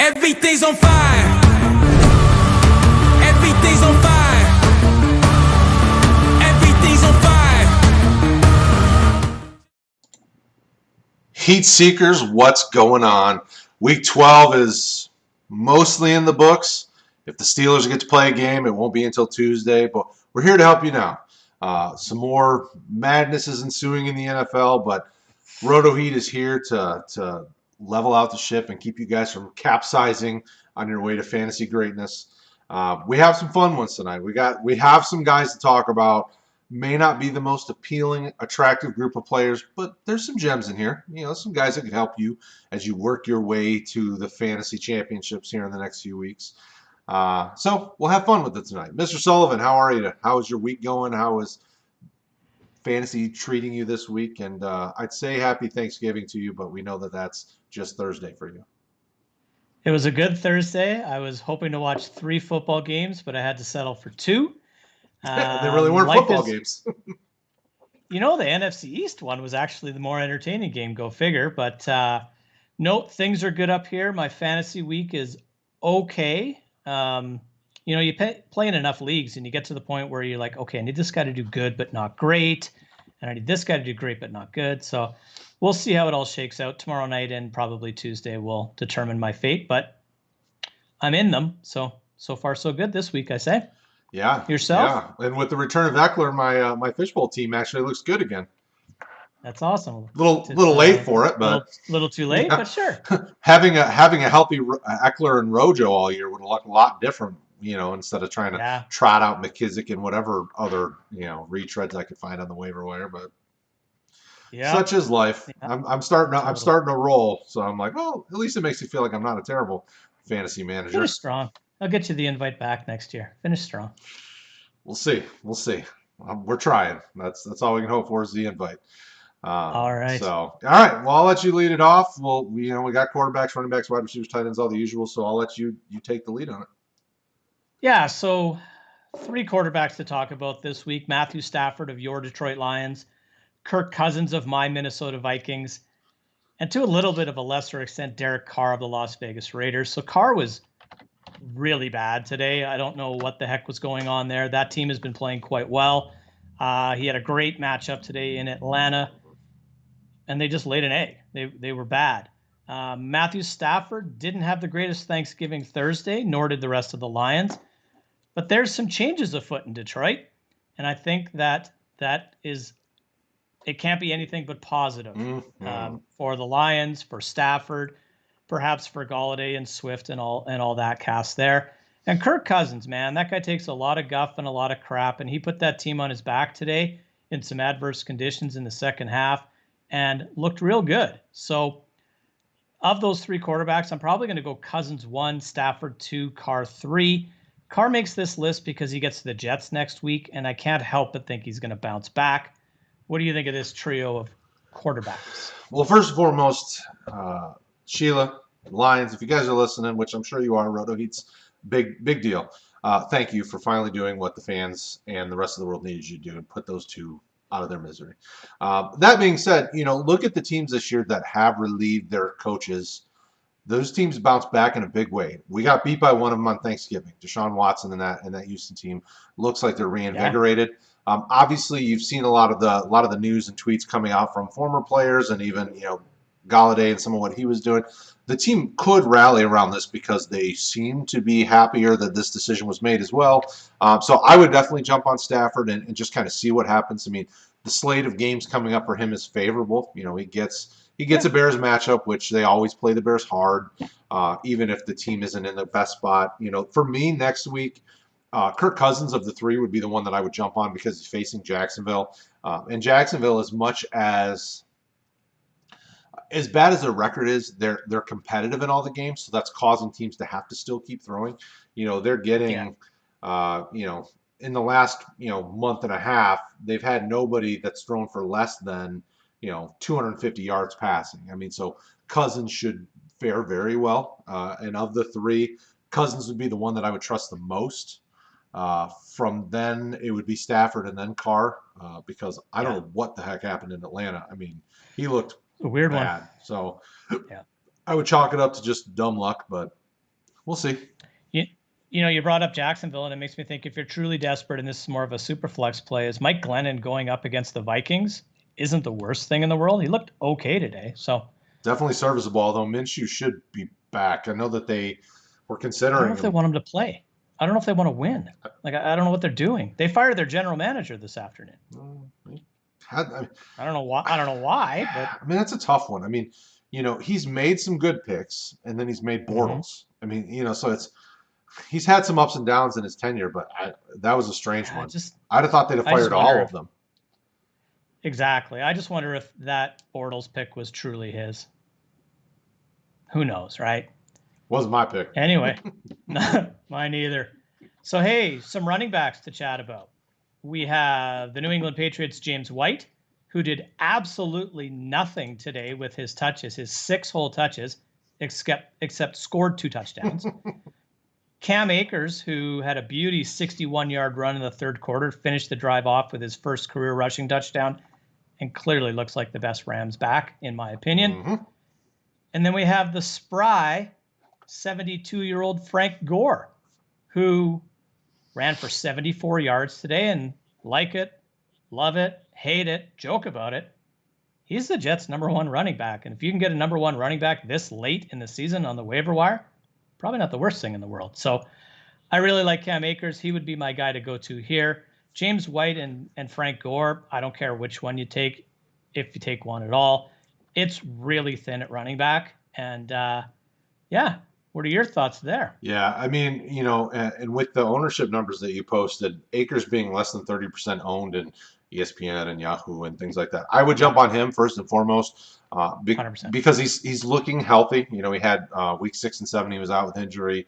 Everything's on fire. Everything's on fire. Everything's on fire. Heat Seekers, what's going on? Week 12 is mostly in the books. If the Steelers get to play a game, it won't be until Tuesday, but we're here to help you now. Some more madness is ensuing in the NFL, but RotoHeat is here to level out the ship and keep you guys from capsizing on your way to fantasy greatness. We have some fun ones tonight. We have some guys to talk about. May not be the most appealing, attractive group of players, but there's some gems in here. You know, some guys that could help you as you work your way to the fantasy championships here in the next few weeks. So we'll have fun with it tonight. Mr. Sullivan, how are you? How is your week going? How is fantasy treating you this week? And I'd say happy Thanksgiving to you, but we know that that's just Thursday for you. It was a good Thursday. I was hoping to watch 3 football games, but I had to settle for 2. They really weren't football games. You know, the NFC East one was actually the more entertaining game, go figure. But no, things are good up here. My fantasy week is okay. You know, you play in enough leagues and you get to the point where you're like, okay, I need this guy to do good but not great. And I need this guy to do great but not good. So we'll see how it all shakes out. Tomorrow night and probably Tuesday will determine my fate. But I'm in them. So far, so good this week, I say. Yeah. Yourself? Yeah. And with the return of Eckler, my fishbowl team actually looks good again. That's awesome. Little late for it, but little too late, yeah. But sure. having a healthy Eckler and Rojo all year would look a lot different, you know, instead of trying to trot out McKissick and whatever other, you know, retreads I could find on the waiver wire. But such is life. Yeah. I'm starting to roll, so I'm like, well, at least it makes me feel like I'm not a terrible fantasy manager. Finish strong. I'll get you the invite back next year. Finish strong. We'll see. We're trying. That's all we can hope for is the invite. All right. So, all right. Well, I'll let you lead it off. Well, we got quarterbacks, running backs, wide receivers, tight ends, all the usual. So I'll let you take the lead on it. Yeah. So 3 quarterbacks to talk about this week: Matthew Stafford of your Detroit Lions, Kirk Cousins of my Minnesota Vikings, and to a little bit of a lesser extent, Derek Carr of the Las Vegas Raiders. So Carr was really bad today. I don't know what the heck was going on there. That team has been playing quite well. He had a great matchup today in Atlanta, and they just laid an egg. They were bad. Matthew Stafford didn't have the greatest Thanksgiving Thursday, nor did the rest of the Lions. But there's some changes afoot in Detroit, and I think that it can't be anything but positive for the Lions, for Stafford, perhaps for Galladay and Swift and all that cast there. And Kirk Cousins, man, that guy takes a lot of guff and a lot of crap, and he put that team on his back today in some adverse conditions in the second half and looked real good. So of those 3 quarterbacks, I'm probably going to go Cousins 1, Stafford 2, Carr 3. Carr makes this list because he gets to the Jets next week, and I can't help but think he's going to bounce back. What do you think of this trio of quarterbacks? Well, first and foremost, Sheila, Lions, if you guys are listening, which I'm sure you are, RotoHeat's big deal. Thank you for finally doing what the fans and the rest of the world needed you to do and put those 2 out of their misery. That being said, you know, look at the teams this year that have relieved their coaches. Those teams bounced back in a big way. We got beat by one of them on Thanksgiving. Deshaun Watson and that Houston team looks like they're reinvigorated. Yeah. Obviously, you've seen a lot of the news and tweets coming out from former players and even, you know, Galladay and some of what he was doing. The team could rally around this because they seem to be happier that this decision was made as well. So I would definitely jump on Stafford and just kind of see what happens. I mean, the slate of games coming up for him is favorable. You know, he gets a Bears matchup, which they always play the Bears hard, even if the team isn't in the best spot. You know, for me next week, Kirk Cousins of the 3 would be the one that I would jump on because he's facing Jacksonville. And Jacksonville, as much as bad as their record is, they're competitive in all the games, so that's causing teams to have to still keep throwing. You know, they're getting, you know, in the last, you know, month and a half, they've had nobody that's thrown for less than, you know, 250 yards passing. I mean, so Cousins should fare very well. And of the 3, Cousins would be the one that I would trust the most. From then, it would be Stafford and then Carr, because I don't know what the heck happened in Atlanta. I mean, he looked a weird bad. one. So I would chalk it up to just dumb luck, but We'll see. You brought up Jacksonville, and it makes me think if you're truly desperate, and this is more of a super flex play, is Mike Glennon going up against the Vikings isn't the worst thing in the world. He looked okay today. So Definitely serviceable, although Minshew should be back. I know that they were I don't considering know if they him. want him to play. I don't know if they want to win. Like, I don't know what they're doing. They fired their general manager this afternoon. I don't know why, but I mean, that's a tough one. I mean, he's made some good picks, and then he's made Bortles. I mean, so he's had some ups and downs in his tenure, but that was a strange one. I'd have thought they'd have fired all of them. Exactly. I just wonder if that Bortles pick was truly his. Who knows, right? Wasn't my pick. Anyway, mine either. So, hey, some running backs to chat about. We have the New England Patriots' James White, who did absolutely nothing today with his touches, his 6 whole touches, except scored 2 touchdowns. Cam Akers, who had a beauty 61-yard run in the third quarter, finished the drive off with his first career rushing touchdown, and clearly looks like the best Rams back, in my opinion. Mm-hmm. And then we have the spry 72-year-old Frank Gore, who ran for 74 yards today, and like it, love it, hate it, joke about it. He's the Jets' #1 running back. And if you can get a #1 running back this late in the season on the waiver wire, probably not the worst thing in the world. So I really like Cam Akers. He would be my guy to go to here. James White and Frank Gore, I don't care which one you take, if you take one at all. It's really thin at running back. And what are your thoughts there? Yeah, I mean, and with the ownership numbers that you posted, Akers being less than 30% owned in ESPN and Yahoo and things like that, I would jump on him first and foremost 100%. because he's looking healthy. He had week 6 and 7, he was out with injury.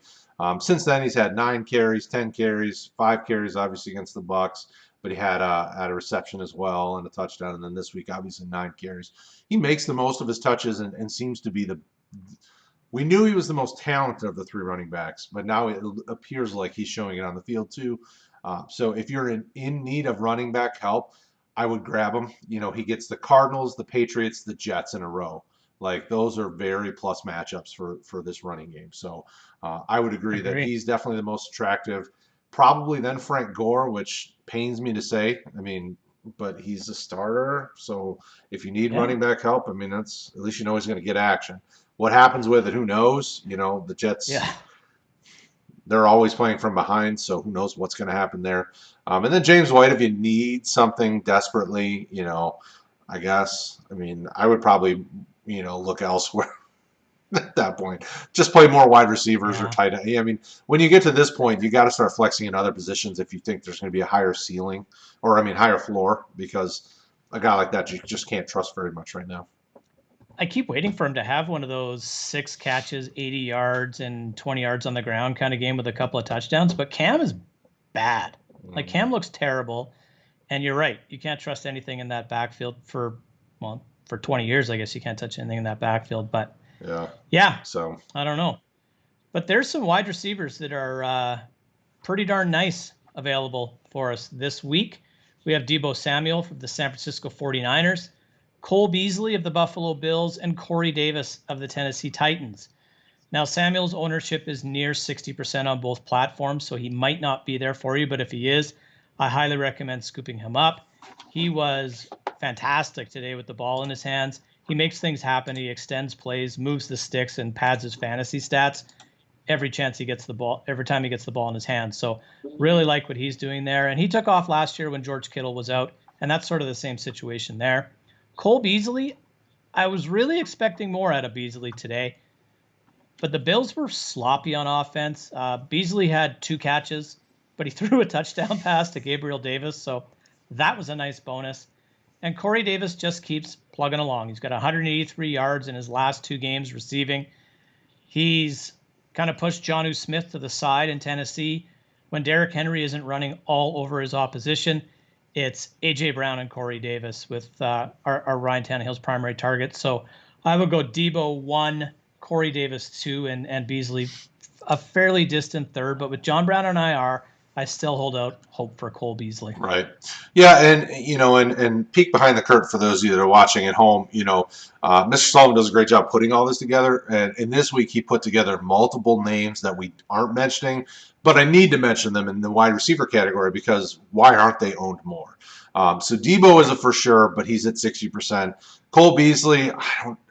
Since then, he's had 9 carries, 10 carries, 5 carries, obviously against the Bucs, but he had a reception as well and a touchdown. And then this week, obviously 9 carries. He makes the most of his touches and seems to be we knew he was the most talented of the 3 running backs, but now it appears like he's showing it on the field too. So if you're in need of running back help, I would grab him. He gets the Cardinals, the Patriots, the Jets in a row. Like, those are very plus matchups for this running game. So I would agree that he's definitely the most attractive. Probably then Frank Gore, which pains me to say. I mean, but he's a starter. So if you need running back help, I mean, that's at least he's going to get action. What happens with it, who knows? The Jets, they're always playing from behind, so who knows what's going to happen there. And then James White, if you need something desperately, I guess. I mean, I would probably, look elsewhere at that point. Just play more wide receivers or tight end. I mean, when you get to this point, you got to start flexing in other positions if you think there's going to be a higher ceiling higher floor, because a guy like that you just can't trust very much right now. I keep waiting for him to have one of those 6 catches, 80 yards, and 20 yards on the ground kind of game with a couple of touchdowns. But Cam is bad. Like, Cam looks terrible. And you're right. You can't trust anything in that backfield for 20 years. I guess you can't touch anything in that backfield. But yeah. So I don't know. But there's some wide receivers that are pretty darn nice available for us this week. We have Deebo Samuel from the San Francisco 49ers. Cole Beasley of the Buffalo Bills, and Corey Davis of the Tennessee Titans. Now, Samuel's ownership is near 60% on both platforms, so he might not be there for you, but if he is, I highly recommend scooping him up. He was fantastic today with the ball in his hands. He makes things happen. He extends plays, moves the sticks, and pads his fantasy stats every chance he gets the ball, every time he gets the ball in his hands. So really like what he's doing there. And he took off last year when George Kittle was out, and that's sort of the same situation there. Cole Beasley, I was really expecting more out of Beasley today, but the Bills were sloppy on offense. Beasley had 2 catches, but he threw a touchdown pass to Gabriel Davis, so that was a nice bonus. And Corey Davis just keeps plugging along. He's got 183 yards in his last 2 games receiving. He's kind of pushed Jonnu Smith to the side in Tennessee. When Derrick Henry isn't running all over his opposition, it's A.J. Brown and Corey Davis with our Ryan Tannehill's primary target. So I would go Deebo 1, Corey Davis 2, and Beasley a fairly distant third. But with John Brown on IR, I still hold out hope for Cole Beasley. Right. Yeah, and peek behind the curtain for those of you that are watching at home. Mr. Sullivan does a great job putting all this together. And in this week, he put together multiple names that we aren't mentioning, but I need to mention them in the wide receiver category because why aren't they owned more? So Debo is a for sure, but he's at 60%. Cole Beasley,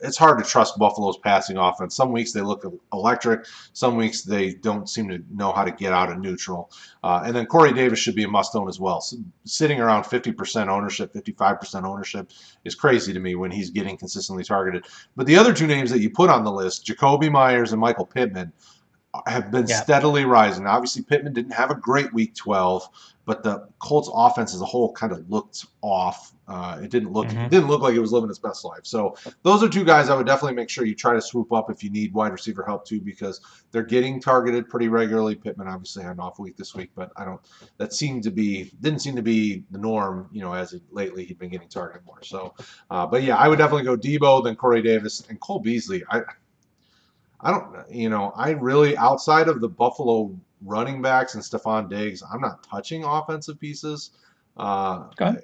it's hard to trust Buffalo's passing offense. Some weeks they look electric. Some weeks they don't seem to know how to get out of neutral. And then Corey Davis should be a must-own as well. So sitting around 50% ownership, 55% ownership is crazy to me when he's getting consistently targeted. But the other two names that you put on the list, Jacoby Myers and Michael Pittman, have been steadily rising. Obviously, Pittman didn't have a great week 12, but the Colts offense as a whole kind of looked off. It didn't look like it was living its best life. So those are two guys I would definitely make sure you try to swoop up if you need wide receiver help too, because they're getting targeted pretty regularly. Pittman obviously had an off week this week, but didn't seem to be the norm, as lately he'd been getting targeted more. So but yeah, I would definitely go Debo, then Corey Davis, and Cole Beasley. I really, outside of the Buffalo running backs and Stephon Diggs, I'm not touching offensive pieces. Okay.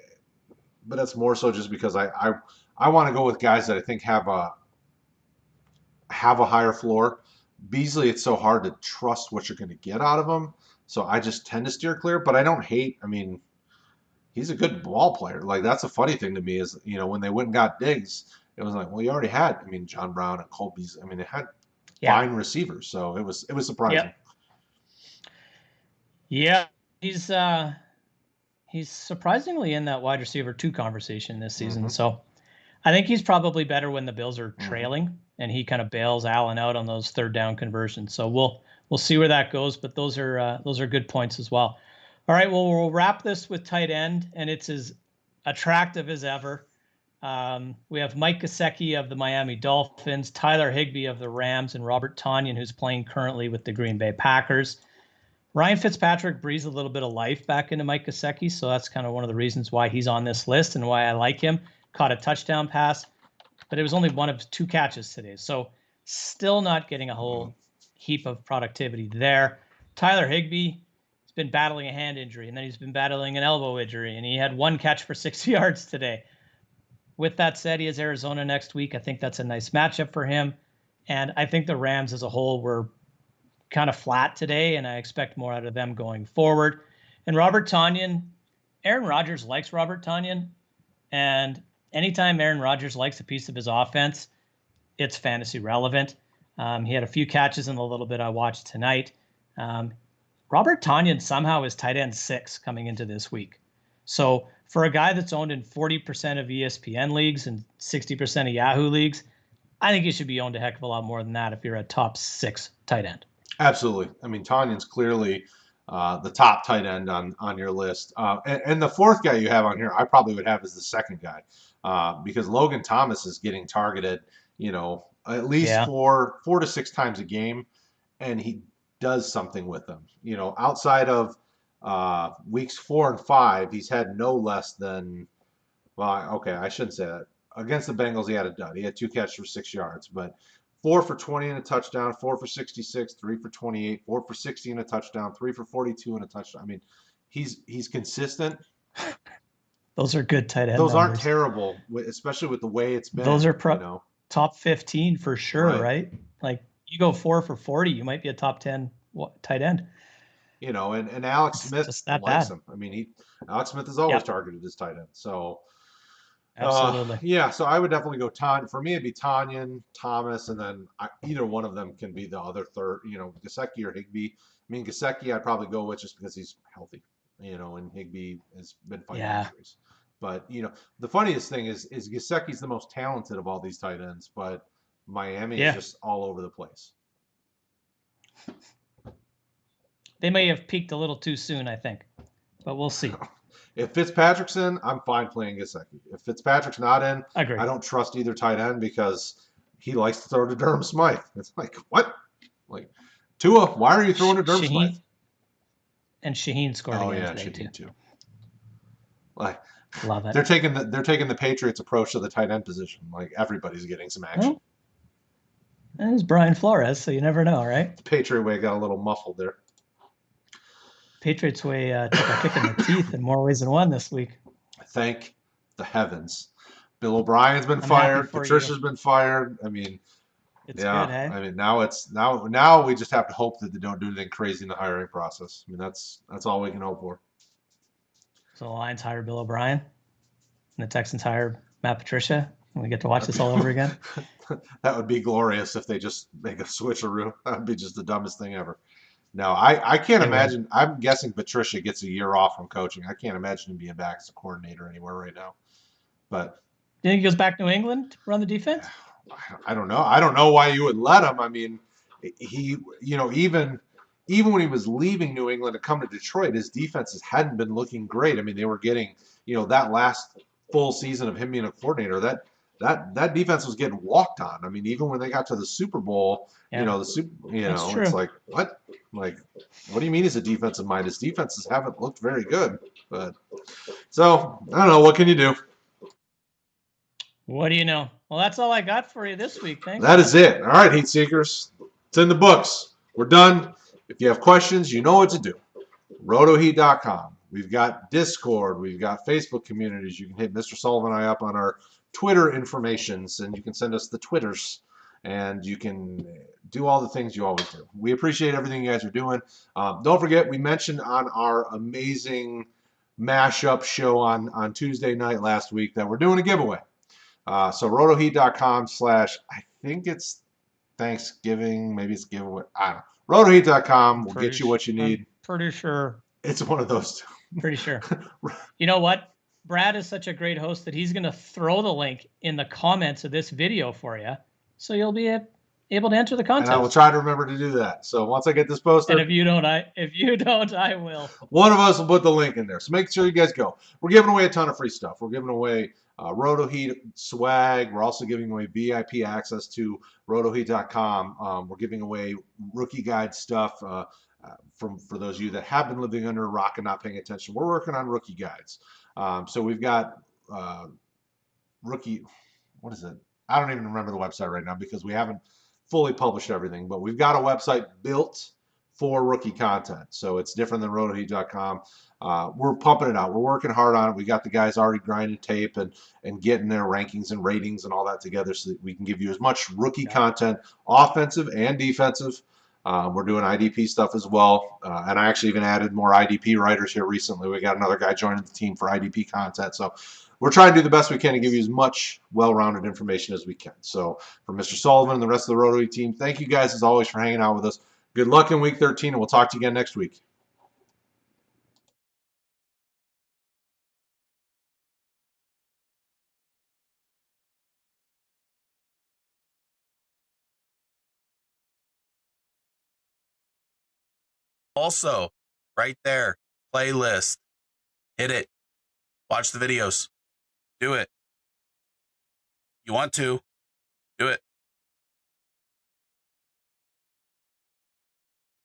But that's more so just because I want to go with guys that I think have a higher floor. Beasley, it's so hard to trust what you're going to get out of him. So I just tend to steer clear, but I don't hate. I mean, he's a good ball player. Like, that's a funny thing to me is, when they went and got Diggs, it was like, well, you already had, John Brown and Cole Beasley. They had fine receivers, so it was surprising. Yeah, he's surprisingly in that wide receiver 2 conversation this season. Mm-hmm. So I think he's probably better when the Bills are trailing and he kind of bails Allen out on those third down conversions. So we'll see where that goes, but those are good points as well. All right, well, we'll wrap this with tight end, and it's as attractive as ever. We have Mike Gesicki of the Miami Dolphins, Tyler Higbee of the Rams, and Robert Tonyan, who's playing currently with the Green Bay Packers. Ryan Fitzpatrick breathes a little bit of life back into Mike Gesicki, so that's kind of one of the reasons why he's on this list and why I like him. Caught a touchdown pass, but it was only one of 2 catches today, so still not getting a whole heap of productivity there. Tyler Higbee has been battling a hand injury, and then he's been battling an elbow injury, and he had 1 catch for 6 yards today. With that said, he has Arizona next week. I think that's a nice matchup for him. And I think the Rams as a whole were kind of flat today, and I expect more out of them going forward. And Robert Tonyan, Aaron Rodgers likes Robert Tonyan. And anytime Aaron Rodgers likes a piece of his offense, it's fantasy relevant. He had a few catches in the little bit I watched tonight. Robert Tonyan somehow is tight end 6 coming into this week. So for a guy that's owned in 40% of ESPN leagues and 60% of Yahoo leagues, I think he should be owned a heck of a lot more than that if you're a top 6 tight end. Absolutely. Tonyan's clearly the top tight end on your list. And the fourth guy you have on here, I probably would have as the second guy because Logan Thomas is getting targeted, at least 4 to 6 times a game, and he does something with them. Outside of weeks 4 and 5, he's had no less than, I shouldn't say that. Against the Bengals, he had a dud. He had 2 catches for 6 yards, but 4 for 20 and a touchdown, 4 for 66, 3 for 28, 4 for 60 and a touchdown, 3 for 42 and a touchdown. He's consistent. Those are good tight end Those numbers. aren't terrible, especially with the way it's been. Those are top 15 for sure, right? Like, you go 4 for 40, you might be a top 10 tight end. And Alex Smith likes him. Alex Smith is always targeted as tight end. So, absolutely. So I would definitely go Tonyan. For me, it'd be Tonyan, Thomas, and then either one of them can be the other third, Gesicki or Higbee. Gesicki I'd probably go with just because he's healthy, and Higbee has been fighting injuries. But, the funniest thing is Gesicki's the most talented of all these tight ends, but Miami is just all over the place. They may have peaked a little too soon, I think, but we'll see. If Fitzpatrick's in, I'm fine playing Gesicki. If Fitzpatrick's not in, I agree. I don't trust either tight end because he likes to throw to Durham Smythe. It's like, what? Like, Tua, why are you throwing to Durham Smythe? And Shaheen scored again today, Shaheen too. Like, love it. They're taking the Patriots approach to the tight end position. Like, everybody's getting some action. Well, it is Brian Flores, so you never know, right? The Patriot way got a little muffled there. Patriots way took a kick in the teeth in more ways than one this week. Thank the heavens. Bill O'Brien's been I'm fired. happy for Patricia's you. been fired. I mean, It's yeah. good, hey? I mean, now we just have to hope that they don't do anything crazy in the hiring process. I mean, that's all we can hope for. So the Lions hire Bill O'Brien, and the Texans hire Matt Patricia, and we get to watch this all over again. That would be glorious if they just make a switcheroo. That would be just the dumbest thing ever. No, I can't imagine. I'm guessing Patricia gets a year off from coaching. I can't imagine him being back as a coordinator anywhere right now. But do you think he goes back to New England to run the defense? I don't know. I don't know why you would let him. I mean, he, even when he was leaving New England to come to Detroit, his defenses hadn't been looking great. I mean, they were getting, that last full season of him being a coordinator, that defense was getting walked on. I mean, even when they got to the Super Bowl, it's like, what? Like, what do you mean he's a defensive mind? His defenses haven't looked very good. But so I don't know. What can you do? What do you know? Well, that's all I got for you this week. Thanks. That is it. All right, Heat Seekers. It's in the books. We're done. If you have questions, you know what to do. RotoHeat.com. We've got Discord. We've got Facebook communities. You can hit Mr. Sullivan and I up on our Twitter informations, and you can send us the Twitters, and you can do all the things you always do. We appreciate everything you guys are doing. Don't forget, we mentioned on our amazing mashup show on Tuesday night last week that we're doing a giveaway. So rotoheat.com/ I think it's Thanksgiving, maybe it's giveaway. I don't know. Rotoheat.com will get you what you need. I'm pretty sure. It's one of those two. Pretty sure. You know what? Brad is such a great host that he's going to throw the link in the comments of this video for you, so you'll be able to enter the contest. And I will try to remember to do that. So once I get this posted, and if you don't, I will. One of us will put the link in there. So make sure you guys go. We're giving away a ton of free stuff. We're giving away RotoHeat swag. We're also giving away VIP access to RotoHeat.com. We're giving away rookie guide stuff for those of you that have been living under a rock and not paying attention. We're working on rookie guides. So we've got rookie, what is it? I don't even remember the website right now because we haven't fully published everything, but we've got a website built for rookie content. So it's different than rotoheat.com. We're pumping it out. We're working hard on it. We got the guys already grinding tape and getting their rankings and ratings and all that together so that we can give you as much rookie content, offensive and defensive. We're doing IDP stuff as well. And I actually even added more IDP writers here recently. We got another guy joining the team for IDP content. So we're trying to do the best we can to give you as much well-rounded information as we can. So for Mr. Sullivan and the rest of the RotoHeat team, thank you guys as always for hanging out with us. Good luck in Week 13, and we'll talk to you again next week. Also, right there, playlist. Hit it. Watch the videos. Do it. You want to. Do it.